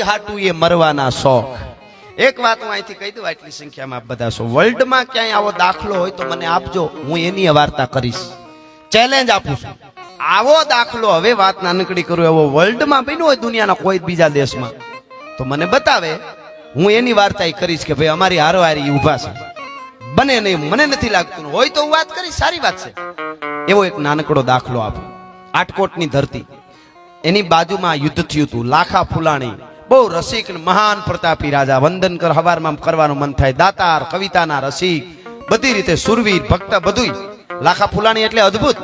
હાટું એ મરવાના શોખ. એક વાત હું અહીંથી કહી દઉં, આટલી સંખ્યામાં આપ બધા છો, વર્લ્ડમાં ક્યાંય આવો દાખલો હોય તો મને આપજો, હું એની વાર્તા કરીશ. ચેલેન્જ આપું છું. આવો દાખલો, હવે વાત નાનકડી કરું, એવો વર્લ્ડમાં બન્યો હોય દુનિયાના કોઈ બીજા દેશમાં તો મને બતાવે, હું એની વાર્તા કરીશ કે ભાઈ અમારી હારોહારી ઊભા છે. બને નહીં, મને નથી લાગતું, હોય તો હું વાત કરીશ, સારી વાત છે. એવો એક નાનકડો દાખલો આપો. આટકોટની ધરતી, એની બાજુમાં યુદ્ધ થયું હતું. લાખા ફુલાણી બહુ રસિક મહાન પ્રતાપી રાજા, વંદન કર હવારમાં કરવાનું મન થાય, દાતાર, કવિતાના રસિક, બધી રીતે સુરવીર, ભક્ત, બધું. લાખા ફુલાણી એટલે અદ્ભુત.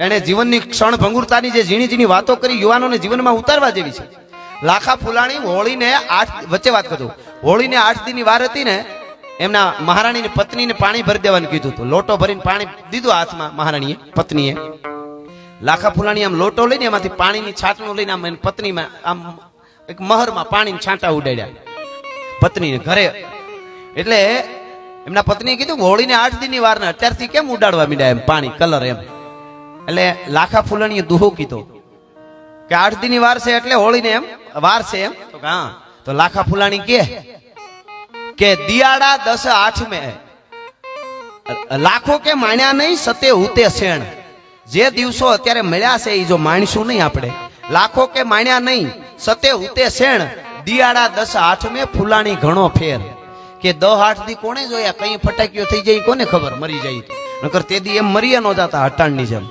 એને જીવનની ક્ષણ ભંગુરતાની જે ઝીણી ઝીણી વાતો કરી યુવાનોને જીવનમાં ઉતારવા જેવી છે. લાખા ફુલાણી હોળીને 8 વચ્ચે વાત કરું, હોળીને 8 દીની વાર હતી ને, એમના મહારાણીની પત્નીને પાણી ભરી દેવાનું કીધું હતું. લોટો ભરીને પાણી દીધું હાથમાં મહારાણીએ, પત્નીએ. લાખા ફુલાણી આમ લોટો લઈને એમાંથી પાણીની છાંટનું લઈને આમ એની પત્નીમાં આમ એક મહરમાં પાણીના છાંટા ઉડાડ્યા પત્નીને ઘરે. એટલે એમના પત્નીએ કીધું હોળીને 8 દીની વાર ને અત્યારથી કેમ ઉડાડવા માંડ્યા એમ પાણી, કલર એમ. એટલે લાખા ફુલાણીએ દુહો કીધો કે 8 દીની વાર છે એટલે હોળીને એમ વાર છે એમ. તો હા, તો લાખા ફુલાણી કે દિયાડા 10 8 લાખો કે માણ્યા નહીં, સતે હુતે શેણ. જે દિવસો અત્યારે મળ્યા છે એ જો માણશું નહીં આપણે, લાખો કે માણ્યા નહીં, સતે હુતે શેણ, દિયાડા 10 8 ફુલાણી ઘણો ફેર. કે 10 8 દી કોને જોયા, કઈ ફટાકીઓ થઈ જાય કોને ખબર, મરી જાય નકર તે દી એમ મરી ન જતા હટાણની જેમ.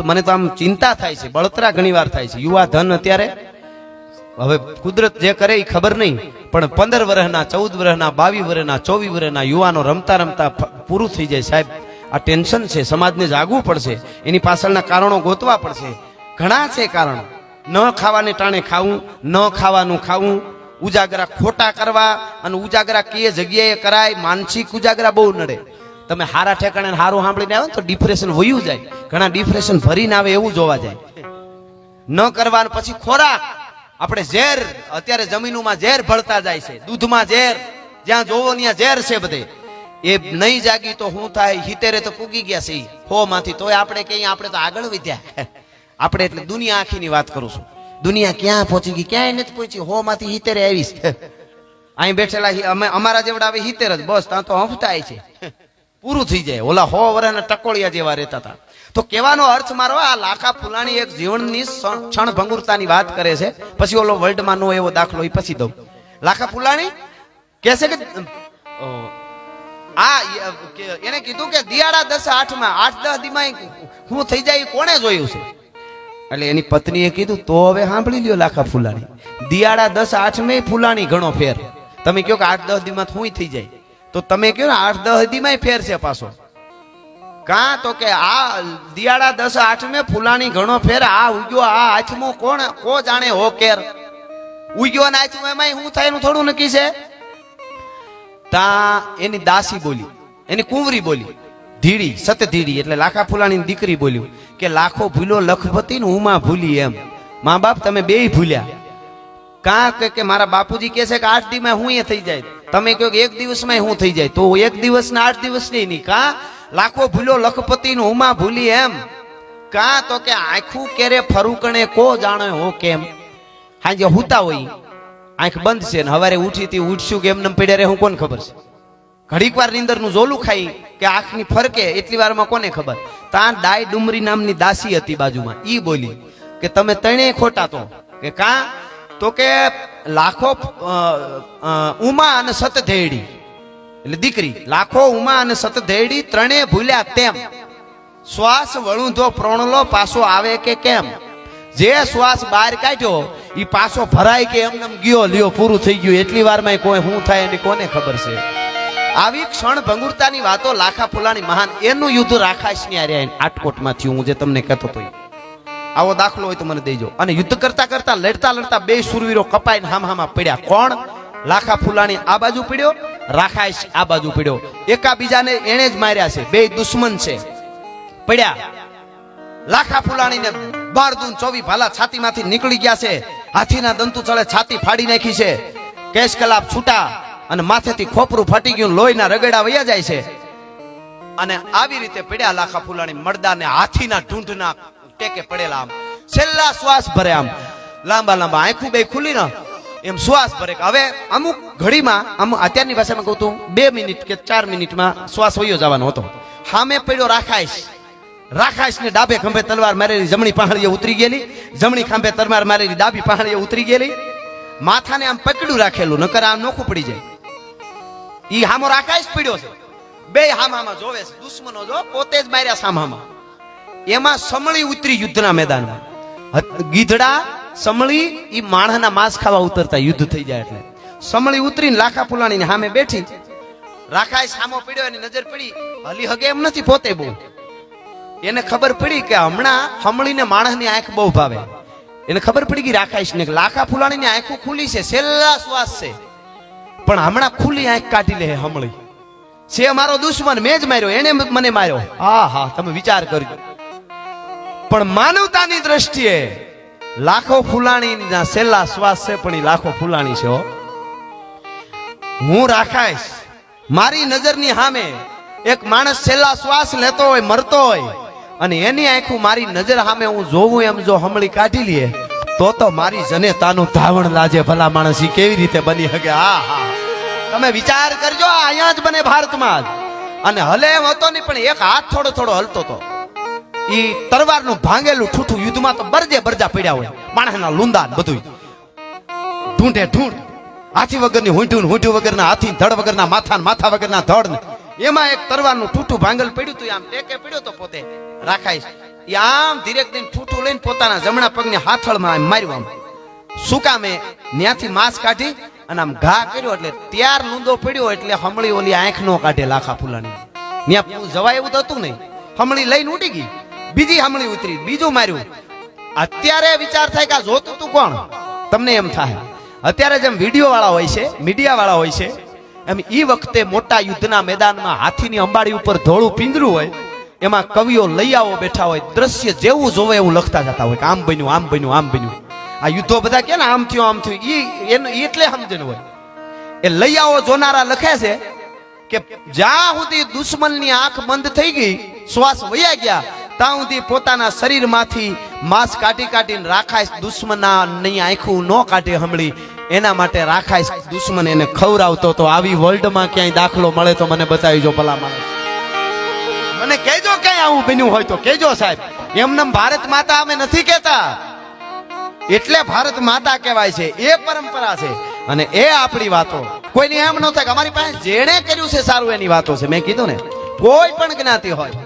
મને તો આમ ચિંતા થાય છે, બળતરા ઘણી વાર થાય છે. યુવા ધન અત્યારે હવે કુદરત જે કરે એ ખબર નહીં, પણ 15 વર્ષના, 14 વર્ષના, 22 વર્ષના, 24 વર્ષના યુવાનો રમતા રમતા પૂરું થઈ જાય. સાહેબ, આ ટેન્શન છે, સમાજને જાગવું પડશે, એની પાછળના કારણો ગોતવા પડશે. ઘણા છે કારણો. ન ખાવાને ટાણે ખાવું, ન ખાવાનું ખાવું, ઉજાગરા ખોટા કરવા, અને ઉજાગરા કઈ જગ્યાએ કરાય, માનસિક ઉજાગરા બહુ નડે. તમે હારા ઠેકાણે હારું સાંભળીને આવે તો ડિપ્રેશન વયું જાય. ઘણા ડિપ્રેશન ભરીને આવે એવું જોવા જાય. ન કરવાનું. પછી ખોરાક, આપણે ઝેર, અત્યારે જમીનમાં ઝેર ભળતા જાય છે, દૂધમાં ઝેર, જ્યાં જોવો ત્યાં ઝેર છે બધે. એ નહીં જાગી તો શું થાય, હિતેરે તો પૂગી ગયા છે 100 માંથી, તોય આપણે કઈ, આપણે તો આગળ વધ્યા. આપણે એટલે દુનિયા આખીની વાત કરું છું. દુનિયા ક્યાં પહોંચી ગઈ, ક્યાંય નથી પહોંચી. 100 માંથી હિતેરે આવીશ. અહીં બેઠેલા અમે અમારા જેવડા આવે હિતેર જ, બસ ત્યાં તો હફતા છે, પૂરું થઈ જાય. ઓલા 100 વર્ષના ટકોળિયા જેવા રહેતા હતા. તો કહેવાનો અર્થ મારો, આ લાખા ફુલાણી એક જીવનની ક્ષણ ભંગુરતાની વાત કરે છે. પછી ઓલો વર્લ્ડમાં નો એવો દાખલો એ પછી દઉં. લાખા ફુલાણી કહે છે કે આ એને કીધું કે દિયાડા 10 8 10 દીમાં હું થઈ જાય કોણે જોયું છે. એટલે એની પત્નીએ કીધું તો હવે સાંભળી લ્યો લાખા ફુલાણી, દિયાડા 10 8 ફુલાણી ઘણો ફેર. તમે કહો કે 8 10 દીમાં હું થઈ જાય, તો તમે કહો ને 8 10 દીમાં ફેર છે પાછો. કાં તો કે આ દિયાડા 10 8 ફુલાણી ઘણો ફેર. આ ઉગ્યો આ હાથમાં કોણ કો જાણે હો કેર. ઉગ્યો ને હાથમાં એમાં શું થાય એનું થોડું નક્કી છે. તા એની દાસી બોલી, એની કુંવરી બોલી, ધીડી, સતધીડી એટલે લાખા ફુલાણીની દીકરી બોલ્યું કે લાખો ભૂલો લખપતિ ને ઉમા ભૂલી. એમ મા બાપ તમે બેય ભૂલ્યા. કાં કે મારા બાપુજી કહે છે કે 8 દીમાં હું એ થઈ જાય, તમે કહો કે 1 દિવસમાં હું થઈ જાય, તો 1 દિવસ ને 8 દિવસ નહીં. કાં લાખો ભૂલો લખપતિ નું ઉમા ભૂલી. એમ કાં તો કે આંખું કેરે ફરુકણે કો જાણે હો કેમ. હાજે હુતા હોય, આંખ બંધ છે ને હવારે ઉઠીથી ઉઠશું કે એમને પડ્યા રે હું કોને ખબર છે. ઘડીક વાર નીંદર નું જોલું ખાઈ કે આંખની ફરકે એટલી વારમાં કોને ખબર. ત્યાં ડાય ડુમરી નામની દાસી હતી બાજુમાં, ઈ બોલી કે તમે ત્રણેય ખોટા. તો કે કાં તો કે લાખો ઉમા અને સતધેડી એટલે દીકરી, લાખો ઉમા અને સતધેડી ત્રણે ભૂલ્યા તેમ. શ્વાસ વળુંધો પ્રોણલો પાછો આવે કે કેમ. જે શ્વાસ બહાર કાઢ્યો એ પાછો ભરાય કે એમને ગયો લ્યો પૂરું થઈ ગયું. એટલી વારમાં કોઈ શું થાય એની કોને ખબર છે. આવી ક્ષણ ભંગુરતાની વાતો લાખા ફુલાણી મહાન. એનું યુદ્ધ રાખાશની આર્યા આટકોટમાં થયું, હું જે તમને કહેતો હતો. આવો દાખલો હોય તો મને દેજો. અને યુદ્ધ કરતા કરતા લડતા લડતા બે સુરવીરો કપાઈને હામાં પડ્યા. કોણ? લાખા ફુલાણી આ બાજુ પડ્યો, રાખાશ આ બાજુ પડ્યો. એકાબીજાને એને જ માર્યા છે, બે દુશ્મન છે. પડ્યા. લાખા ફુલાણીને 12 દૂન 24 ભાલા છાતીમાંથી નીકળી ગયા છે. હાથીના દંતુ ચડે છાતી ફાડી નાખી છે. કેશ કલાપ છૂટા અને માથેથી ખોપરું ફાટી ગયું, લોહીના રગડા વયા જાય છે. અને આવી રીતે પડ્યા લાખા ફુલાણી મરદાને હાથીના ઢૂંઢના ટેકે પડેલા. આમ છેલ્લા શ્વાસ ભરે, આમ લાંબા લાંબા આંખું બે ખુલી ને એમ શ્વાસ ભરે. હવે અમુક ઘડીમાં અત્યારની ભાષામાં કહું તો 2 મિનિટ કે 4 મિનિટમાં શ્વાસ વયો જવાનો હતો. સામે પડ્યો રાખાઈશ ને ડાબે ખંભે તલવાર મારેલી જમણી પહાડીએ ઉતરી ગયેલી, જમણી ખંભે તલવાર મારેલી ડાબી પહાડીએ ઉતરી ગયેલી. માથાને આમ પકડ્યું રાખેલું, નકર આમ નોખું પડી જાય. ઈ હામો રાખાઈશ પડ્યો છે, બે હામામાં જોવે છે, દુશ્મનો જો પોતે જ માર્યા સામામાં. એમાં સમળી ઉતરી યુદ્ધના મેદાનમાં. ગીધડા સમળી ઈ માણસના માંસ ખાવા ઉતરતા યુદ્ધ થઈ જાય એટલે. સમળી ઉતરીને લાખા ફુલાણીની સામે બેઠી. રાખાઈ સામો પડ્યો, એની નજર પડી, હલી હગે એમ નથી પોતે બહુ. એને ખબર પડી કે હમણાં સમળીને માણસની આંખ બહુ ભાવે. એને ખબર પડી કે રાખાઈશ ને લાખા ફુલાણીની આંખો ખુલી છે, છેલ્લા શ્વાસ છે, પણ હમણાં ખુલ્લી આંખ કાઢી લે સમળી. છે મારો દુશ્મન, મેં જ માર્યો, એને મને માર્યો. હા તમે વિચાર કરજો. પણ માનવતાની દ્રષ્ટિએ લાખો ફુલાણીના છેલ્લા શ્વાસ છે, પણ એ લાખો ફુલાણી છે. હું રાખાઈશ, મારી નજરની સામે એક માણસ છેલ્લા શ્વાસ લેતો હોય, મરતો હોય, અને એની આંખું મારી નજર સામે હું જોવું એમ જો હમળી કાઢી લે, તો મારી જનેતાનું ધાવણ લાજે. ભલા માણસ ઈ કેવી રીતે બની શકે? હા તમે વિચાર કરજો. અહીંયા જ બને, ભારતમાં જ. અને હલે એમ હતો નહીં, પણ એક હાથ થોડો થોડો હલતો હતો. ઈ તરવારનું ભાંગેલું ઠૂઠું યુદ્ધમાં તો બરજા પડ્યા હોય, માણસના લુંદા બધું ઢૂંઢે ઢૂંઢ. હાથી વગરની હુંઠું વગરના હાથી, ધડ વગરના માથા વગરના ધડ. એમાં એક તરવારનું ઠૂઠું ભાંગલ પડ્યું હતું, આમ ટેકે પડ્યો તો પોતે રાખાઈશ. આમ ધીરેક દઈને ઠૂઠું લઈને પોતાના જમણા પગને હાથળમાં માર્યું. આમ સુકામે ત્યાંથી માંસ કાઢી અને આમ ઘા કર્યો, એટલે ત્યાર લૂંદો પડ્યો. એટલે હમળી ઓલી આંખ નો કાઢે લાખા ફૂલાની. ત્યાં જવાય એવું તો હતું નહીં. હમળી લઈને ઉડી ગઈ, બીજી હમળી ઉતરી, બીજું માર્યું. અત્યારે વિચાર થાય કે આ જોતું તું કોણ? તમને એમ થાય. અત્યારે જેમ વિડીયો વાળા હોય છે, મીડિયા વાળા હોય છે, એમ ઈ વખતે મોટા યુદ્ધના મેદાનમાં હાથીની અંબાડી ઉપર ધોળું પિંજરું હોય, એમાં કવિઓ લૈયાઓ બેઠા હોય, દ્રશ્ય જેવું જોવે એવું લખતા જતા હોય કે આમ બન્યું, આમ બન્યું, આમ બન્યું. આ યુદ્ધો બધા કે ને આમ થયું, ઈ એટલે સમજણ હોય. એ લૈયાઓ જોનારા લખે છે કે જ્યાં સુધી દુશ્મનની આંખ બંધ થઈ ગઈ, શ્વાસ વયા ગયા, ત્યાં સુધી પોતાના શરીરમાંથી માંસ કાઢીને રાખાઈશ દુશ્મનના નહીં આંખું ન કાઢે હમળી. એના માટે રાખાઈશ દુશ્મન એને ખવડાવતો. તો આવી વર્લ્ડમાં ક્યાંય દાખલો મળે તો મને બતાવીજો ભલા માણસ. મને કહેજો ક્યાંય આવું બન્યું હોય તો કહેજો સાહેબ. એમને ભારત માતા અમે નથી કહેતા, એટલે ભારત માતા કહેવાય છે. એ પરંપરા છે અને એ આપણી વાતો. કોઈને એમ ન થાય કે અમારી પાસે જેણે કર્યું છે સારું એની વાતો છે. મેં કીધું ને, કોઈ પણ જ્ઞાતિ હોય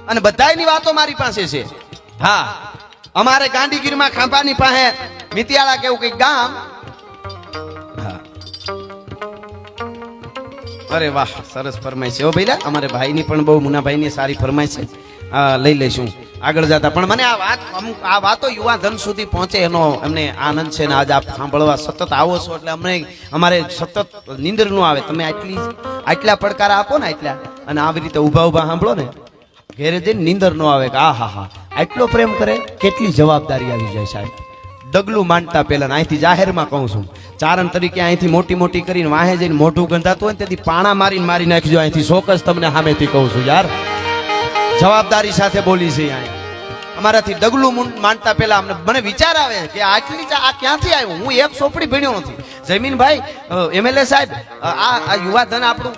અને બધાની વાતો મારી પાસે છે. હા, અમારે ગાંધીગીરમાં ખાંભાની પાસે મિતિયાળા કેવું કઈક ગામ. અરે વાહ, સરસ ફરમાય છે. ઓ ભાઈ, અમારે ભાઈની પણ બહુ, મુનાભાઈની સારી ફરમાય છે. લઈ લઈશું આગળ જતા. પણ મને આ વાતો યુવા ધન સુધી પહોંચે એનો અમને આનંદ છે ને આજ આપ સાંભળવા સતત આવો છો એટલે અમારે સતત નીંદર નો આવે. તમે આટલા પડકાર આપો ને, આટલા, અને આવી રીતે ઉભા સાંભળો ને, ઘેરે જઈને નીંદર નો આવે કે હા આટલો પ્રેમ કરે, કેટલી જવાબદારી આવી જાય સાહેબ. ડગલું માંડતા પહેલા અહીંથી જાહેરમાં કહું છું, ચારણ તરીકે અહીંથી મોટી કરીને વાહે જઈને મોઢું ગંધાતું હોય ને તેથી પાણા મારી નાખજો અહીંથી. ચોક્કસ તમને સામેથી કહું છું યાર, જવાબદારી સાથે બોલી છે. અહીંયા અમારાથી ડગલું માંડતા પહેલા મને વિચાર આવે કે આટલી આ ક્યાંથી આવ્યું? હું એક ચોપડી ભણ્યો નથી. જમીનભાઈ MLA સાહેબ, આ યુવા ધન આપણું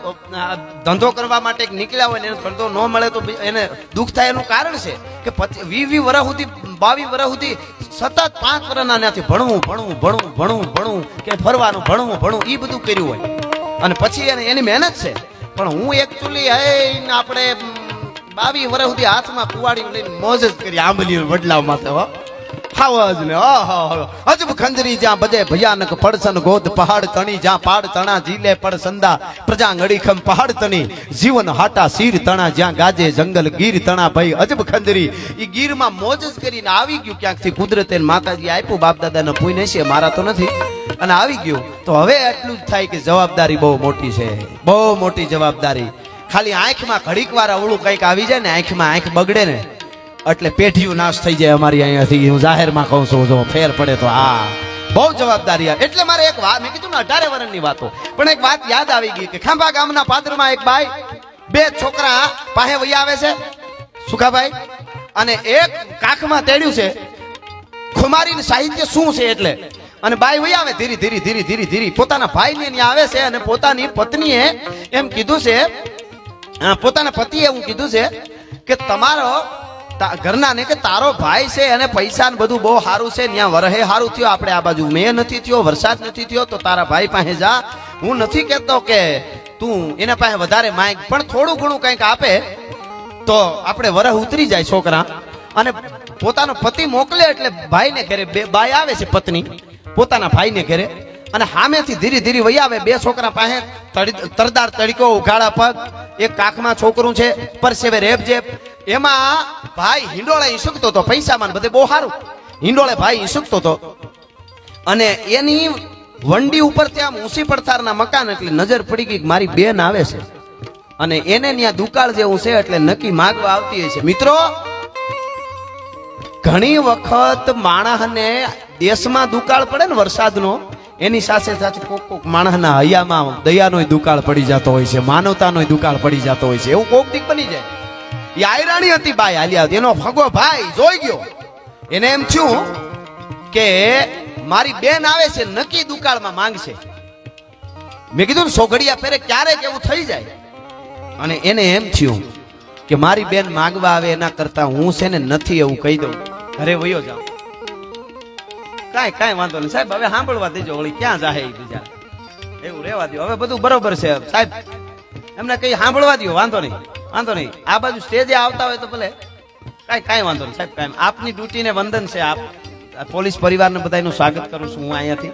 ધંધો કરવા માટે નીકળ્યા હોય ને એને ધંધો ન મળે તો એને દુઃખ થાય. એનું કારણ છે કે 20 વર્ષ સુધી 22 વર્ષ સુધી સતત 5 વર્ષના ત્યાંથી ભણવું કે ફરવાનું ભણવું એ બધું કર્યું હોય અને પછી એની મહેનત છે. પણ હું એકચ્યુઅલી આપણે 22 વર્ષ સુધી હાથમાં કુવાડી લઈને મોજ જ કરી આંબલી વડલા માથે. હાવજ ને અજબ ખંજરી જ્યાં બધે ભયાનક પડસન ગોદ પહાડ તણી જ્યાં પાડ તણા જીલે પડ સંદા પ્રજા ગડીખમ પહાડ તણી જીવન હાટા શીર તણા જ્યાં ગાજે જંગલ ગીર તણા ભાઈ અજબ ખંજરી. ઈ ગીરમાં મોજ જ કરીને આવી ગયું ક્યાંકથી કુદરતે માતાજી આપ્યું, બાપ દાદાને પૂઈને છે, મારા તો નથી, અને આવી ગયું. તો હવે એટલું જ થાય કે જવાબદારી બહુ મોટી છે, બહુ મોટી જવાબદારી. ખાલી આંખમાં ઘડીક વાર અવળું કંઈક આવી જાય ને, આંખમાં આંખ બગડે ને એટલે પેઢીઓ નાશ થઈ જાય અમારી અહીંયાથી. હું જાહેરમાં કહું છું, જો ફેર પડે તો આ બહુ જવાબદારી. એટલે મારે એક વાત, મેં કીધું ને 18 વર્ષની વાતો, પણ એક વાત યાદ આવી ગઈ કે ખાંભા ગામના પાદરમાં એક બાઈ 2 છોકરા પાસે વહી આવે છે, સુખાભાઈ, અને એક કાખમાં તેડ્યું છે. ખુમારીનું સાહિત્ય શું છે એટલે અને બાઈ વહી આવે ધીરે ધીરે ધીરે ધીરે ધીરે પોતાના ભાઈને ત્યાં આવે છે અને પોતાની પત્નીએ એમ કીધું છે, પોતાના પતિએ એવું કીધું છે કે તમારો ઘરના ને કે તારો ભાઈ છે અને પૈસા ને બધું બહુ સારું છે, ત્યાં વરહે સારું થયો, આપણે આ બાજુ મેં નથી થયો, વરસાદ નથી થયો, તો તારા ભાઈ પાસે જા. હું નથી કહેતો કે તું એના પાસે વધારે માંગ, પણ થોડું ઘણું કંઈક આપે તો આપણે વરહ ઉતરી જાય છોકરા. અને પોતાનો પતિ મોકલે એટલે ભાઈને ઘરે બાઈ આવે છે પત્ની પોતાના ભાઈને ઘરે, અને સામેથી ધીરે ધીરે વહી આવે. બે છોકરા પાસે તરદાર તડીકો, ઉઘાડા પગ, એક કાખમાં છોકરું છે, પરસેવે રેબજેબ. એમાં ભાઈ હિંડોળે ઈસુકતો હતો, પૈસામાં બધે બહુ સારું હિંડોળે ભાઈ ઈસુકતો હતો. અને એની વંડી ઉપર ત્યાં ઊંચી પડતારના મકાન, એટલે નજર પડી ગઈ મારી બેન આવે છે અને એને ત્યાં દુકાળ જેવું છે, એટલે નક્કી માગવા આવતી હોય છે. મિત્રો, ઘણી વખત માણસને દેશમાં દુકાળ પડે ને વરસાદનો, એની સાથે સાથે કોક કોક માણસના હૈયામાં દયાનો દુકાળ પડી જતો હોય છે, માનવતાનો દુકાળ પડી જતો હોય છે. એવું કોક દીક બની જાય. એ આયરાણી હતી બાઈ હાલ્યા, એનો ભગવો ભાઈ જોઈ ગયો. એને એમ થયું કે મારી બેન આવે છે, નક્કી દુકાળમાં માંગશે. મેં કીધું ને સોઘડિયા ફેરે ક્યારેક એવું થઈ જાય. અને એને એમ થયું કે મારી બેન માંગવા આવે એના કરતા હું છે ને નથી એવું કહી દઉં, ઘરે વયો જાઉં. કાંઈ વાંધો નહીં સાહેબ, હવે સાંભળવા દેજો, વળી ક્યાં જાહે એ બીજા, એવું રહેવા દો, હવે બધું બરોબર છે સાહેબ, એમને કઈ સાંભળવા દો, વાંધો નહીં વાંધો નહીં. આ બાજુ સ્ટેજે આવતા હોય તો ભલે, કાંઈ વાંધો નહીં સાહેબ, કાંઈ આપની ડ્યુટીને વંદન છે. આપ પોલીસ પરિવારને બધાનું સ્વાગત કરું છું હું અહીંયાથી,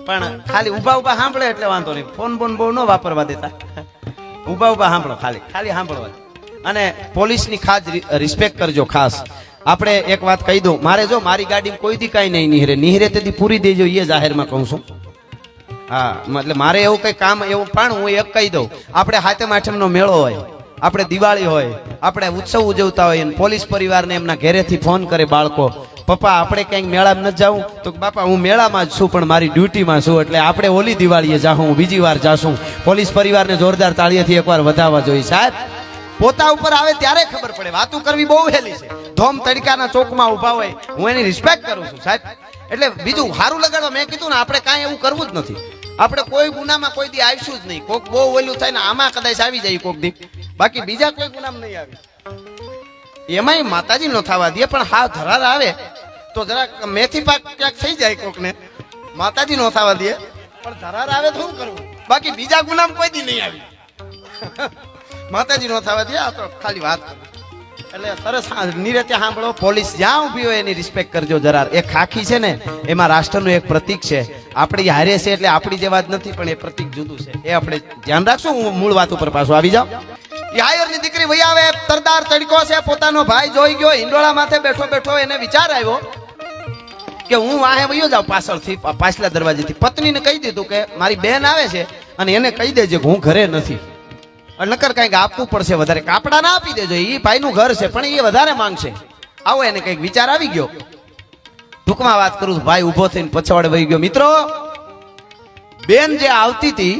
પણ ખાલી ઊભા ઊભા સાંભળે એટલે વાંધો નહીં, ફોન બોન બહુ ન વાપરવા દેતા, ઊભા ઊભા સાંભળો, ખાલી સાંભળવા. અને પોલીસની ખાસ રિસ્પેક્ટ કરજો. ખાસ આપણે એક વાત કહી દઉં, મારે જો મારી ગાડીમાં કોઈ દી કાંઈ નહીં નિહરે તેથી પૂરી દેજો, એ જાહેરમાં કહું છું. હા, મતલબ મારે એવું કઈ કામ એવું, પણ હું એક કહી દઉં, આપણે હાતમ આઠમનો મેળો હોય, આપણે દિવાળી હોય, આપણે ઉત્સવ ઉજવતા હોય, પોલીસ પરિવારને એમના ઘરેથી ફોન કરે બાળકો, પપ્પા આપણે ક્યાંક મેળામાં ન જાઉં, તો બાપા હું મેળામાં જ છું પણ મારી ડ્યુટીમાં છું, એટલે આપણે ઓલી દિવાળીએ જાઉં, બીજી વાર જાશું. પોલીસ પરિવારને જોરદાર તાળીઓથી એકવાર વધાવવા જોઈએ. સાહેબ, પોતા ઉપર આવે ત્યારે ખબર પડે, વાતું કરવી બહુ હેલી છે. ધોમ તડકાના ચોકમાં ઉભા હોય, હું એની રિસ્પેક્ટ કરું છું સાહેબ. એટલે બીજું સારું લગાડવા મેં કીધું ને, આપણે કાંઈ એવું કરવું જ નથી. આપણે કોઈ ગુનામાં કોઈ દી આવીશું જ નહીં. કોક બહુ ઓલું થાય ને આમાં કદાચ આવી જાય કોક દી, બાકી બીજા કોઈ ગુનામાં નહીં આવી. એમાંય માતાજી નો થવા દે, પણ હા ધરાર આવે તો જરાક મેથી પાક ક્યાંક થઈ જાય કોકને, માતાજી નો થવા દે, પણ ધરાર આવે તો શું કરવું, બાકી બીજા ગુનામાં કોઈ દી નહીં આવી. માતાજી નો થવા દે, આ તો ખાલી વાત. એટલે સરસ નિરતે સાંભળો. પોલીસ જ્યાં ઊભી હોય એની રિસ્પેક્ટ કરજો જરા. એ ખાખી છે ને, એમાં રાષ્ટ્રનું એક પ્રતીક છે. આપણી હારે છે એટલે આપણી જે વાત નથી, પણ એ પ્રતીક જુદું છે, એ આપણે ધ્યાન રાખશું. હું મૂળ વાત ઉપર પાછો આવી જાઉં. યાયરની દીકરી વહી આવે, તરદાર તડકો છે, પોતાનો ભાઈ જોઈ ગયો, હિંડોળા માથે બેઠો બેઠો એને વિચાર આવ્યો કે હું વાહે વયો જાઉં પાછળથી, પાછલા દરવાજેથી. પત્નીને કહી દીધું કે મારી બેન આવે છે અને એને કહી દેજે કે હું ઘરે નથી, નકર કઈક આપવું પડશે વધારે, કાપડા ના આપી દેજો, એ ભાઈનું ઘર છે પણ એ વધારે માંગશે. આવો એને કઈક વિચાર આવી ગયો. ટૂંકમાં વાત કરું, ભાઈ ઉભો થઈને પછવાડે વહી ગયો. મિત્રો, બેન જે આવતી હતી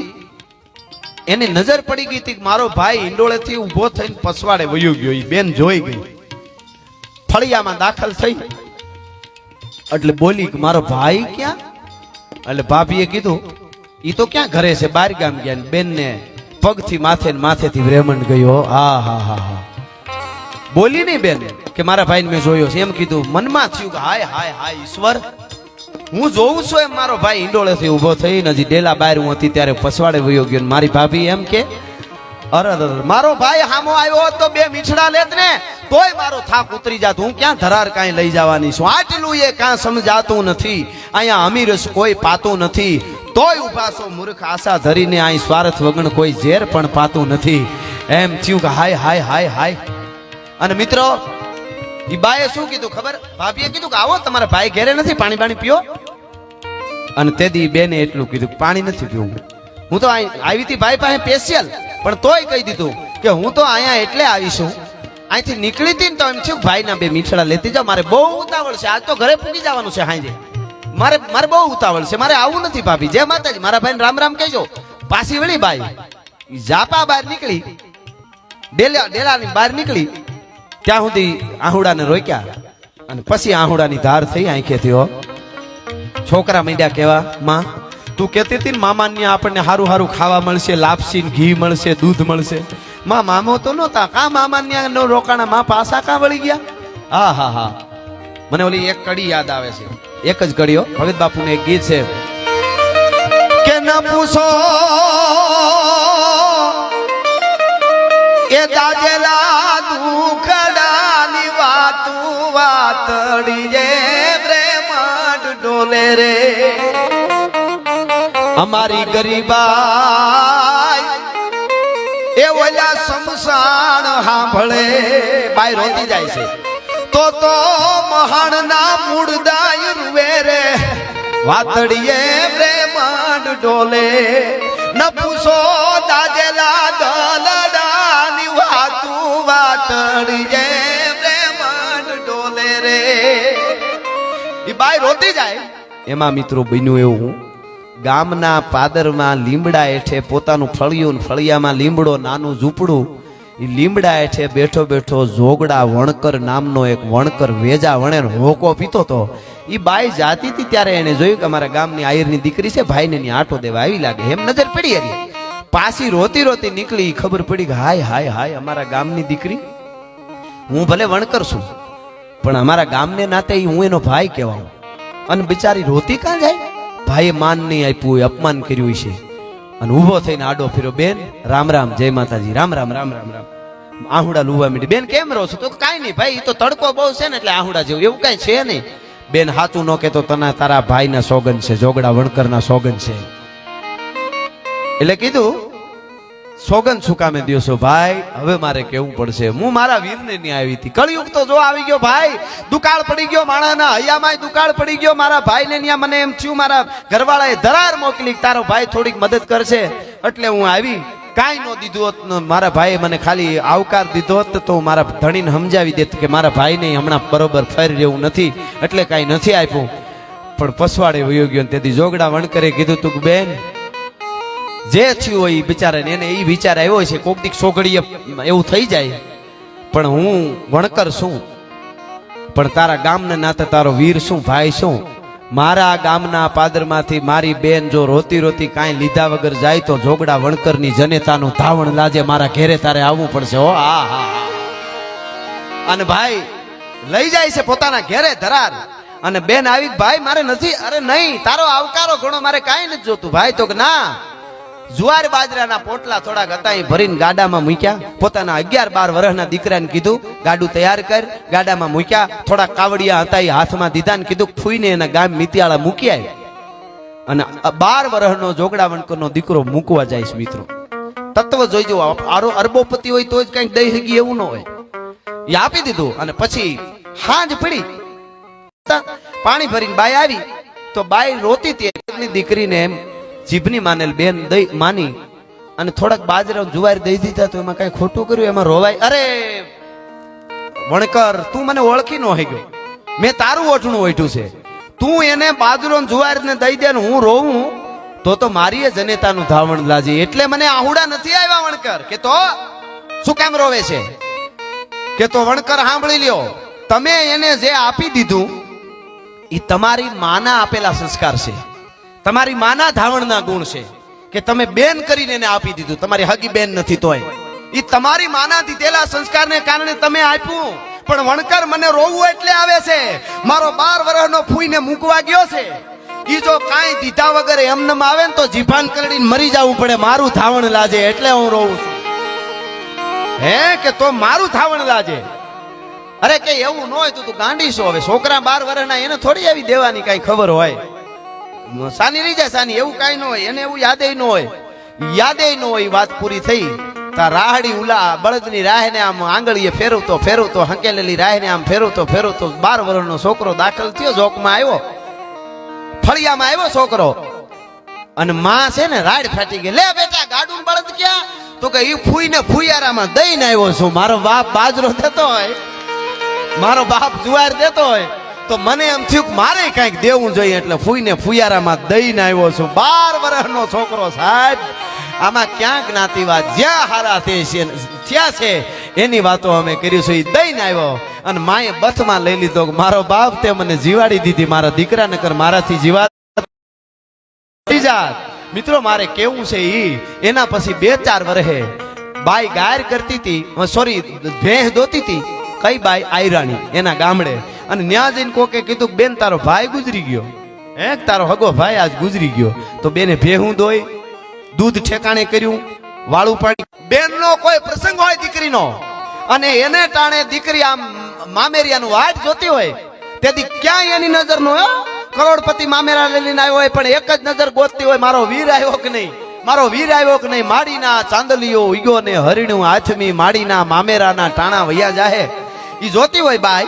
એની નજર પડી ગઈ હતી, મારો ભાઈ હિંડોળેથી ઉભો થઈને પછવાડે વયો ગયો. એ બેન જોઈ ગઈ, ફળિયામાં દાખલ થઈ એટલે બોલી કે મારો ભાઈ ક્યાં? એટલે ભાભીએ કીધું ઈ તો ક્યાં ઘરે છે, બાર ગામ ગયા. બેન ને પગથી માથેથી રેમંડ ગયો. હા હા હા હા બોલી નહીં બેન કે મારા ભાઈને મેં જોયો છે. એમ કીધું, મનમાં થયું કે હાય હાય હાય ઈશ્વર, હું જોઉં છું એમ મારો ભાઈ હિંડોળેથી ઉભો થઈને હજી ડેલા બહાર હું હતી ત્યારે પછવાડે વયો ગયો. મારી ભાભી એમ કે અરે મારો ભાઈ હામો આવ્યો તો બે મીઠડા લેત ને તોય મારો થાક ઉતરી જાત. હું ક્યાં ધરાર કાંઈ લઈ જવાની છું, આટલું એ કાં સમજાતું નથી. અહીંયા અમીરસ કોઈ પાતું નથી, તોય ઉભા છો મૂર્ખ આશા ધરીને. અહીં સ્વાર્થ વગણ કોઈ ઝેર પણ પાતું નથી. એમ થયું કે હાય હાય હાય હાય. અને મિત્રો, ઈ બાએ શું કીધું ખબર? ભાભીએ કીધું કે આવો તમારા ભાઈ ઘરે નથી, પાણી પાણી પીઓ. અને તેદી બેને એટલું કીધું પાણી નથી પીવું. હું તો આવી હતી ભાઈ પાસે સ્પેશિયલ, પણ તોય કહી દીધું કે હું તો અહીંયા એટલે આવીશું. અહીંથી નીકળી હતી ને તો એમ થયું ભાઈના બે મીઠડા લેતી જાઓ, મારે બહુ ઉતાવળ છે, આજ તો ઘરે પૂગી જવાનું છે હાંજે. મારે બહુ ઉતાવળ છે, મારે આવું નથી. ભાભી જય માતાજી, મારા ભાઈને રામ રામ કહેજો. પાછી વળી બાઈ જાપા બહાર નીકળી, ડેલાની બહાર નીકળી, ત્યાં સુધી આહુડાને રોક્યા અને પછી આહુડાની ધાર થઈ આંખેથી. છોકરા મીંડ્યા કેવા માં તું કહેતી હતી ને મામા ને આપણને હારું હારું ખાવા મળશે, લાપસી ને ઘી મળશે, દૂધ મળશે. માં મામો તો નહોતા, કા મામા ને નો રોકાણા, માં પાસા કા વળી ગયા? હા હા હા, મને ઓલી એક કડી યાદ આવે છે, એક જ કડીઓ ભગત બાપુ ને એક ગીત છે કે ન પૂછો એ દાજેલા દુખડાની વાતું વાતડી જે પ્રેમટ ડોલે રે અમારી ગરીબાઈ એ ઓલા સમસાણ સાંભળે બાઈ રોતી જાય છે તો મહાણના મૂળદાય રૂવે રે વાતડીએ પ્રેમટ ડોલે ન પૂછો દાજેલા દલડાની વાતું વાતડીએ પ્રેમટ ડોલે રે ઈ બાઈ રોતી જાય. એમાં મિત્રો બન્યું એવું, ગામના પાદરમાં લીમડા હેઠે પોતાનું ફળિયું, ફળિયામાં લીમડો નાનું ઝૂંપડું, એ લીમડા હેઠે બેઠો બેઠો જોગડા વણકર નામનો એક વણકર વેજા વણે હોકો પીતો તો. એ બાઈ જાતી હતી ત્યારે એને જોયું કે અમારા ગામની આયરની દીકરી છે, ભાઈને ની આટો દેવા આવી લાગે, એમ નજર પડી હતી. પાછી રોતી રોતી નીકળી, ખબર પડી કે હાય હાય હાય અમારા ગામની દીકરી, હું ભલે વણકર છું પણ અમારા ગામને નાતે હું એનો ભાઈ કહેવાઉં. અને બિચારી રોતી કાં જાય? ભાઈએ માન નહીં આપ્યું હોય, અપમાન કર્યું છે. અને ઊભો થઈને આડો ફેરો, બેન રામ રામ, જય માતાજી, રામ રામ રામ રામ રામ. આહુડા લુવા મીડી, બેન કેમ રહો છો? તો કાંઈ નહીં ભાઈ, તો તડકો બહુ છે ને એટલે આહુડા જેવું, એવું કાંઈ છે નહીં. બેન હાચું ન કે તો તને તારા ભાઈના સોગન છે, જોગડા વણકરના સોગન છે. એટલે કીધું સોગન શું કામે દ્યો છો ભાઈ? હવે મારે કેવું પડશે, હું મારા વીરને નહીં આવી હતી. કળિયુગ તો જો આવી ગયો ભાઈ, દુકાળ પડી ગયો માણાના હૈયામાં, દુકાળ પડી ગયો મારા ભાઈને ન્યા. મને એમ થયું મારા ઘરવાળાએ ધરાર મોકલી, તારો ભાઈ થોડીક મદદ કરશે એટલે હું આવી. કાંઈ ન દીધું હોત, મારા ભાઈએ મને ખાલી આવકાર દીધો હોત તો મારા ધણીને સમજાવી દેત કે મારા ભાઈને હમણાં બરોબર ફરી રહેવું નથી એટલે કાંઈ નથી આપ્યું. પણ પસવાડે વયો ગયો. તેથી જોગડા વણકરે કીધું તું બેન જે થયું હોય બિચારાને એને એ વિચાર આવ્યો છે, કોક દીક સોગડીએ એવું થઈ જાય, પણ હું વણકર છું પણ તારા ગામના નાતે તારો વીર શું, ભાઈ શું. મારા ગામના પાદરમાંથી મારી બેન જો રોતી રોતી કાંઈ લીધા વગર જાય તો જોગડા વણકરની જનેતાનું ધાવણ લાજે, મારા ઘેરે તારે આવવું પડશે. હો હા હા. અને ભાઈ લઈ જાય છે પોતાના ઘેરે ધરાર. અને બેન આવી, ભાઈ મારે નથી, અરે નહીં તારો આવકારો ઘણો, મારે કાંઈ નથી જોતું. ભાઈ તો કે ના, જુવાર બાજરાના પોટલા થોડાક હતા એ ભરીને ગાડામાં મૂક્યા. પોતાના 11-12 વર્ષના દીકરાને કીધું ગાડું તૈયાર કર, ગાડામાં મૂક્યા. થોડા કાવડિયા હતા એ હાથમાં દીધા ને કીધું ફૂઈને એના ગામ મિતિયાળા મૂકી આવી. અને 12 વર્ષનો જોગડા વણકરનો દીકરો મૂકવા જાય છે. મિત્રો તત્વ જોઈજો, અરબોપતિ હોય તો જ કઈક દઈ શકી એવું ન હોય. એ આપી દીધું. અને પછી હાંજ પડી, પાણી ભરીને બાઈ આવી તો બાઈ રોતી હતી. દીકરીને એમ જીભની માનેલ બેન દઈ માની અને થોડાક બાજરા જુવાર દઈ દીધા તો એમાં કઈ ખોટું કર્યું? એમાં રોવાય? અરે વણકર તું મને ઓળખી નો ગયો, મેં તારું ઓઠણું ઓઠ્યું છે, તું એને બાજરો જુવાર ને દઈ દે ને હું રોવું તો મારી જનેતાનું ધાવણ લાજી. એટલે મને આહુડા નથી આવ્યા વણકર. કે તો શું કેમ રોવે છે? કે તો વણકર સાંભળી લ્યો, તમે એને જે આપી દીધું એ તમારી માના આપેલા સંસ્કાર છે, તમારી માના ધાવણના ગુણ છે કે તમે બેન કરીને એને આપી દીધું. તમારી હગી બેન નથી તોય એ તમારી માના દીધેલા સંસ્કારને કારણે તમે આપ્યું. પણ વણકર મને રોવું એટલે આવે છે, મારો 12 વર્ષનો ફૂઈને મૂકવા ગયો છે, ઈ જો કાંઈ દીધા વગર એમનેમ આવે ને તો જીભાન કરડીને મરી જવું પડે, મારું ધાવણ લાજે એટલે હું રોવું છું. હે કે તો મારું ધાવણ લાજે? અરે કે એવું ન હોય તો તું ગાંડી છો. હવે છોકરા 12 વર્ષના એને થોડી આવી દેવાની કઈ ખબર હોય? સાની રહી જાય સાની, એવું કઈ ન હોય. એને એવું યાદે ન હોય, યાદે ન હોય. વાત પૂરી થઈ. તા રાહડી ઉલા બળદની રાહને આમ આંગળીએ ફેરવતો ફેરવતો, હંકેલેલી રાહને આમ ફેરવતો ફેરવતો 12 વર્ષનો છોકરો દાખલ થયો. જોકમાં આવ્યો, ફળિયામાં આવ્યો છોકરો. અને માં છે ને રાડ ફાટી ગઈ. લે બેટા ગાડું બળદ ક્યાં? તો કે ઈ ફૂઈને ફૂયારામાં દઈને આવ્યો છું. મારો બાપ બાજરો દેતો હોય, મારો બાપ જુવાર દેતો હોય તો મને એમ થયું કે મારે કઈક દેવું જોઈએ એટલે ફૂઈને ફુયારામાં દઈને આવ્યો છું. 12 વર્ષનો છોકરો સાહેબ. આમાં ક્યાં જ્ઞાતિવાદ? જ્યાં હારા થયા છે એની વાતો અમે કરીશું. એ દઈને આવ્યો અને માએ બથમાં લઈ લીધો. મારો બાપ તે મને જીવાડી દીધી, મારા દીકરા નકર મારાથી જીવા જાત મિત્રો મારે કેવું છે એના પછી 2-4 વર્ષે બાઈ ગાયર કરતી હતી, સોરી ભેંસ દોતી હતી. કઈ બાઈ? આયરાણી એના ગામડે. અને ન્યા જઈને કોકે કીધું બેન તારો ભાઈ ગુજરી ગયો. તારો હગો ભાઈ આજ ગુજરી ગયો. તો બેને ભેહું દોઈ, દૂધ ઠેકાણે કર્યું, વાળું પાડી. બેનનો કોઈ પ્રસંગ હોય દીકરીનો અને એને ટાણે દીકરી આમ મામેરિયાનું વાટ જોતી હોય તેથી ક્યાંય એની નજર નો કરોડપતિ મામેરા લઈને આવ્યો હોય પણ એક જ નજર ગોતતી હોય મારો વીર આવ્યો કે નહીં, મારો વીર આવ્યો કે નહીં. માડીના ચાંદલીઓ ઉગ્યો ને હરીણું હાથમી માડીના મામેરાના ટાણા વૈયા જાહે ઈ જોતી હોય બાઈ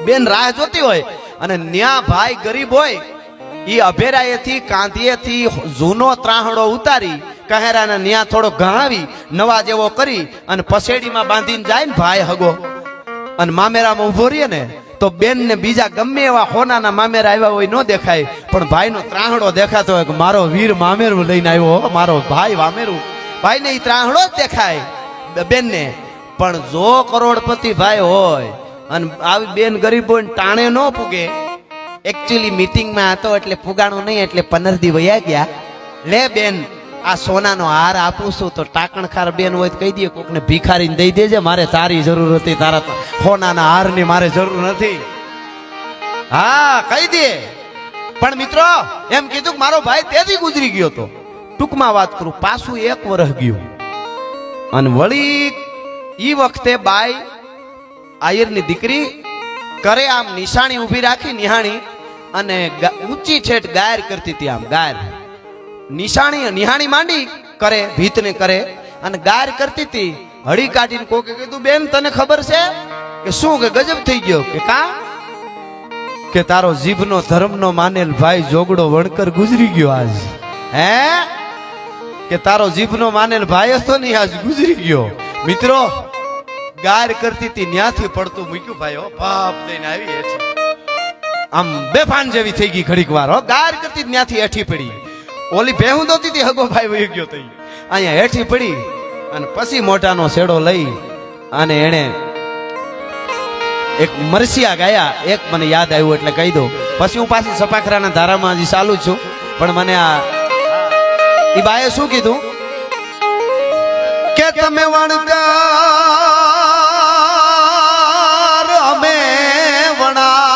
બેન રાહ જોતી હોય. અને ન્યા ભાઈ ગરીબ હોય ઈ અભેરાએથી કાંધીએથી જૂનો ત્રાહડો ઉતારી કહેરાને ન્યા થોડો ઘાવી નવા જેવો કરી અને પસેડીમાં બાંધીને જાય ને ભાઈ હગો અને મામેરામાં ઉભો રહીએ ને તો બેન ને બીજા ગમે એવા હોનાના મામેરા આવ્યા હોય ન દેખાય પણ ભાઈનો ત્રાહડો દેખાતો હોય કે મારો વીર મામેરું લઈને આવ્યો, મારો ભાઈ મામેરું. ભાઈને ઈ ત્રાહડો જ દેખાય બેનને. પણ જો કરોડપતિ ભાઈ હોય અને આવી બેન ગરીબ હોય ટાણે ન પૂગે. એકચ્યુઅલી મીટિંગમાં હતો એટલે પુગાણું નહીં એટલે 15 દી વયા ગયા. લે બેન આ સોનાનો હાર આપું છું તો ટાકણખાર બેન હોય તો કહી દે કોકને ભિખારીને દઈ દેજે, મારે તારી જરૂર હતી, તારા સોનાના હારની મારે જરૂર નથી. હા કહી દે. પણ મિત્રો એમ કીધું કે મારો ભાઈ તેથી ગુજરી ગયો તો. ટૂંકમાં વાત કરું પાછું 1 વર્ષ ગયું અને વળી ઈ વખતે બાઈ આયરની દીકરી કરે આમ નિશાણી ઊભી રાખી નિહાણી અને ઊંચી છેટ ગાયર કરતી હતી. આમ ગાયર નિશાણી નિહાણી માંડી કરે ભીતને કરે અને ગાયર કરતી હતી. હળી કાઢીને કોકે કીધું બેન તને ખબર છે કે શું? કે ગજબ થઈ ગયો. કે કા? કે તારો જીભનો ધર્મનો માનેલ ભાઈ જોગડો વણકર ગુજરી ગયો આજ. હે? કે તારો જીભનો માનેલ ભાઈ હતો ને આજ ગુજરી ગયો. મિત્રો ગાયર કરતી હતી ન્યાથી પડતું મૂક્યું ભાઈ હો બાપ દઈને આવી હેઠી આમ બેફાન જેવી થઈ ગઈ ઘડીક વાર. હો ગાયર કરતી ન્યાથી હેઠી પડી. ઓલી ભેહું દોતી હતી હગો ભાઈ વહી ગયો તો અહીંયા હેઠી પડી અને પછી મોટાનો શેડો લઈ અને એને એક મરસિયા ગાયા. એક મને યાદ આવ્યું એટલે કહી દઉં. પછી હું પાછી સપાખરાના ધારામાં હજી ચાલુ છું પણ મને આ ઈ બાએ શું કીધું કે તમે વણકર અમે વણાર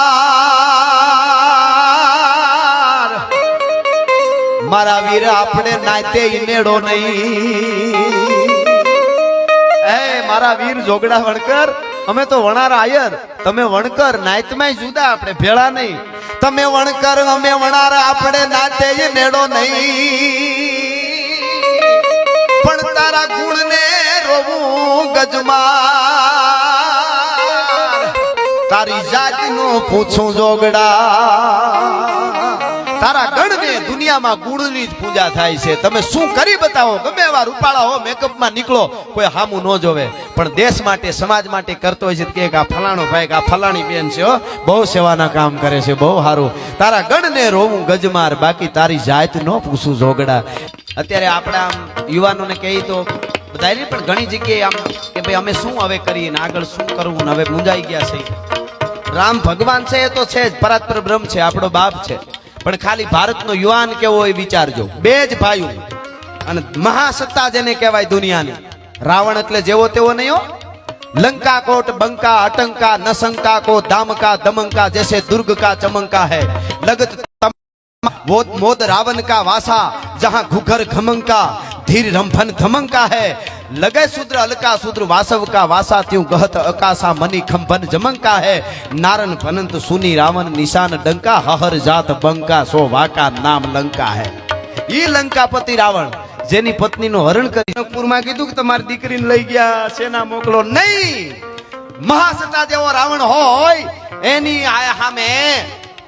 મારા વીર આપણે નાતે નેડો નહીં. એ મારા વીર જોગડા વણકર અમે તો વણાર આયર, તમે વણકર નાતમાં જુદા આપણે ભેળા નહીં. તમે વણકર અમે વણાર આપણે નાતે નેડો નહીં પણ તારા ગુણને રોવું ગજમાર તારી જાતનું પૂછું જોગડા. તારા ગણને દુનિયામાં ગુણની જ પૂજા થાય છે. તમે શું કરી બતાવો, ગમે એવા રૂપાળા હો મેકઅપમાં નીકળો કોઈ હામું ન જોવે પણ દેશ માટે સમાજ માટે કરતો હોય છે કે આ ફલાણો ભાઈ કે આ ફલાણી બેન છે હો બહુ સેવાના કામ કરે છે બહુ સારું. તારા ગણને રોવું ગજમાર બાકી તારી જાત ન પૂછું જોગડા. અત્યારે આપણા આમ યુવાનોને કહી તો બધા પણ ઘણી જગ્યાએ આમ કે ભાઈ અમે શું હવે કરીએ ને આગળ શું કરવું ને હવે મૂંઝાઈ ગયા છે. રામ ભગવાન છે એ તો છે જ, પરાત્પર બ્રહ્મ છે, આપણો બાપ છે પણ ખાલી ભારતનો યુવાન કેવો હોય વિચારજો. બે જ ભાઈઓ અને મહાસત્તા જેને કહેવાય દુનિયાની. રાવણ એટલે જેવો તેવો નહીં હો. लंका कोट बंका अटंका नशंका को दामका दमंका जैसे दुर्ग का चमंका है लगत वो मोद रावण का वासा जहां घुघर घमंका धीर रंभन धमंका है लगे शूद्र अलका शूद्र वासव का वासा त्यों गहत अकासा मनी खंभन जमंका है नारन भनंत सुनी रावण निशान डंका हहर जात बंका सो वाका नाम लंका है. ये लंकापति रावण जेनी पत्नी नो हरण करी जनकपुરમાં કીધું કે તમારી દીકરીને લઈ ગયા સેના મોકલો નહીં. મહાસત્તા જેવો રાવણ હોય એની સામે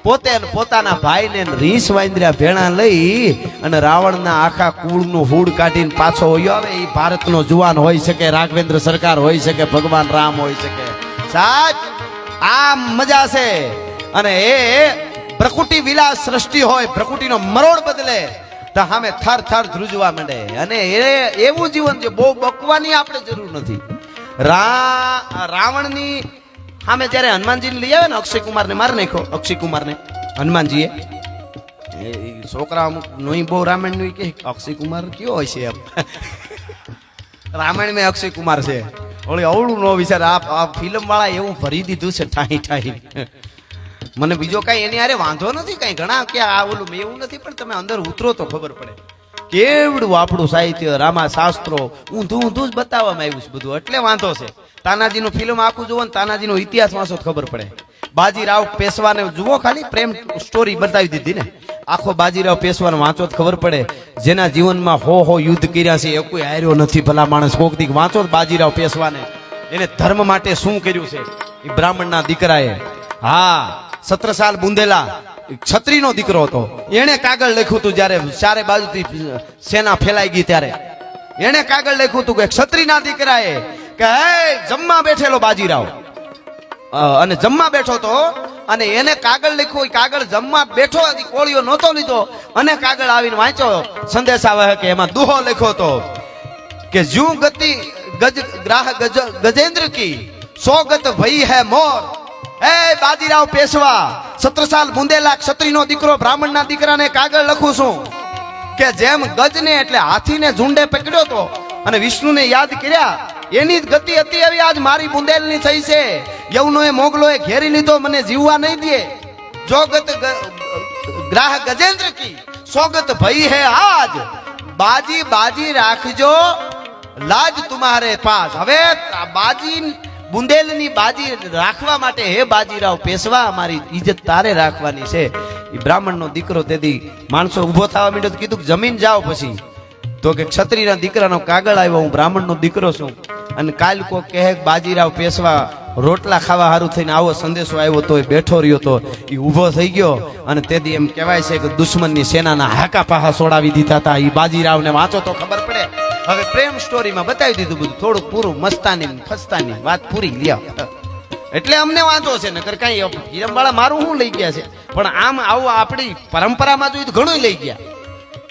પોતે પોતાના ભાઈને રીસ વાંદરા ભેણા લઈ અને રાવણના આખા કુળનું હૂડ કાઢીને પાછો હોયો આવે. એ ભારતનો જુવાન હોઈ શકે, રાઘવેન્દ્ર સરકાર હોઈ શકે, ભગવાન રામ હોઈ શકે. સાચ આ મજા છે. અને એ પ્રકૃતિ વિલાસ સૃષ્ટિ હોય, પ્રકૃતિનો મરોડ બદલે તો સામે થર થર ધ્રુજવા માંડે. અને એવું જીવન છે બહુ બકવાની આપણે જરૂર નથી. રાવણની સામે જયારે હનુમાનજીને લઈ આવે ને, અક્ષય કુમારને મારી નાખ્યો. અક્ષય કુમારને હનુમાનજીએ છોકરા અમુક નોઈ બહુ રામાયણ નું કે અક્ષય કુમાર કયો હોય છે એમ રામાયણ માં અક્ષય કુમાર છે ઓલી અવળું નો વિચાર આ ફિલ્મ વાળા એવું ભરી દીધું છે ઠાહી ઠાહી મને બીજો કઈ એની હારે વાંધો નથી કઈ ઘણા કે આ ઓલું એવું નથી પણ તમે અંદર ઉતરો તો ખબર પડે કેવડું આપણું સાહિત્ય રામા શાસ્ત્રો ઊંધું ઊંધું જ બતાવવામાં આવ્યું છે બધું એટલે વાંધો છે તાનાજીનું ફિલ્મ આખું જુઓ ને તાનાજીનો ઇતિહાસ વાંચો તો ખબર પડે બાજીરાવ પેશવાને જુઓ ખાલી પ્રેમ સ્ટોરી બતાવી દીધી ને આખો બાજીરાવ પેશવાને વાંચો તો ખબર પડે જેના જીવનમાં હો યુદ્ધ કર્યા છે એ કોઈ હાર્યો નથી ભલા માણસ કોક દીક વાંચો બાજીરાવ પેશવાને એને ધર્મ માટે શું કર્યું છે એ બ્રાહ્મણના દીકરાએ હા 17 સાલ બુંદેલા ક્ષત્રિયનો દીકરો હતો એને કાગળ લખ્યું હતું જયારે ચારે બાજુથી સેના ફેલાઈ ગઈ ત્યારે એને કાગળ લખ્યું હતું કે ક્ષત્રિયના દીકરાએ કે હે જમવા બેઠેલો બાજીરાવ અને જમવા બેઠો તો અને એને કાગળ લખ્યું કાગળ જમવા બેઠો કોળીઓ નહોતો લીધો અને કાગળ આવીને વાંચ્યો સંદેશ આવે કે એમાં દુહો લખ્યો હતો કે જુ ગતિ ગ્રાહ ગજેન્દ્ર કી સોગત ભઈ હે મોર હે બાજીરાવ પેશવા 17 સાલ બુંદેલા ક્ષત્રિયનો દીકરો બ્રાહ્મણના દીકરાને કાગળ લખું છું કે જેમ ગજને એટલે હાથીને ઝુંડે પકડ્યો તો અને વિષ્ણુને યાદ કર્યા એની જ ગતિ હતી એવી આજ મારી બુંદેલની થઈ છે યવનોએ મોગલોએ ઘેરી લીધો મને જીવવા નહીં દે જોગત ગ્રાહ ગજેન્દ્ર કી સોગત ભઈ હે આજ બાજી રાખજો લાજ તુમ્હારે પાસ હવે બાજી બુંદેલની બાજી રાખવા માટે હે બાજીરાવ પેશવા અમારી ઇજ્જત તારે રાખવાની છે એ બ્રાહ્મણનો દીકરો તેથી માણસો ઉભો થવા માંડ્યો તો કીધું જમીન જાઓ પછી તો કે ક્ષત્રિયના દીકરાનો કાગળ આવ્યો હું બ્રાહ્મણનો દીકરો છું અને કાલ કોક કહે બાજીરાવ પેશવા રોટલા ખાવા સારું થઈને આવો સંદેશો આવ્યો તો એ બેઠો રહ્યો તો એ ઊભો થઈ ગયો અને તેથી એમ કહેવાય છે કે દુશ્મનની સેનાના હાકા પાહા છોડાવી દીધા હતા એ બાજીરાવને વાંચો તો ખબર પડે હવે પ્રેમ સ્ટોરીમાં બતાવી દીધું બધું થોડું પૂરું મસ્તાની ફસ્તાની વાત પૂરી લ્યો એટલે અમને વાંધો છે નકર કઈ હિરમવાળા મારું શું લઈ ગયા છે પણ આમ આવું આપણી પરંપરામાં જોયું તો ઘણું લઈ ગયા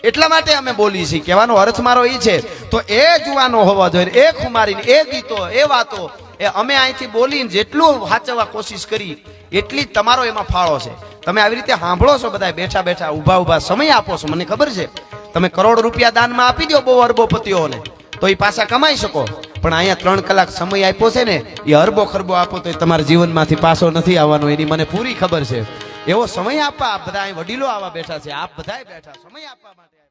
એટલા માટે અમે બોલીએ છીએ કહેવાનો અર્થ મારો એ છે તો એ જુવાનો હોવા જોઈએ એ ખુમારીને એ ગીતો એ વાતો એ અમે અહીંથી બોલીને જેટલું સાચવવા કોશિશ કરી એટલી તમારો એમાં ફાળો છે તમે આવી રીતે સાંભળો છો બધા બેઠા બેઠા ઊભા સમય આપો છો મને ખબર છે તમે કરોડ રૂપિયા દાનમાં આપી દો બહુ અરબોપતિઓને તો એ પાછા કમાઈ શકો પણ અહીંયા 3 કલાક સમય આપ્યો છે ને એ અરબો ખરબો આપો તો તમારા જીવનમાંથી પાછો નથી આવવાનો એની મને પૂરી ખબર છે એવો સમય આપવા બધા વડીલો આવા બેઠા છે આપ બધા બેઠા સમય આપવા માટે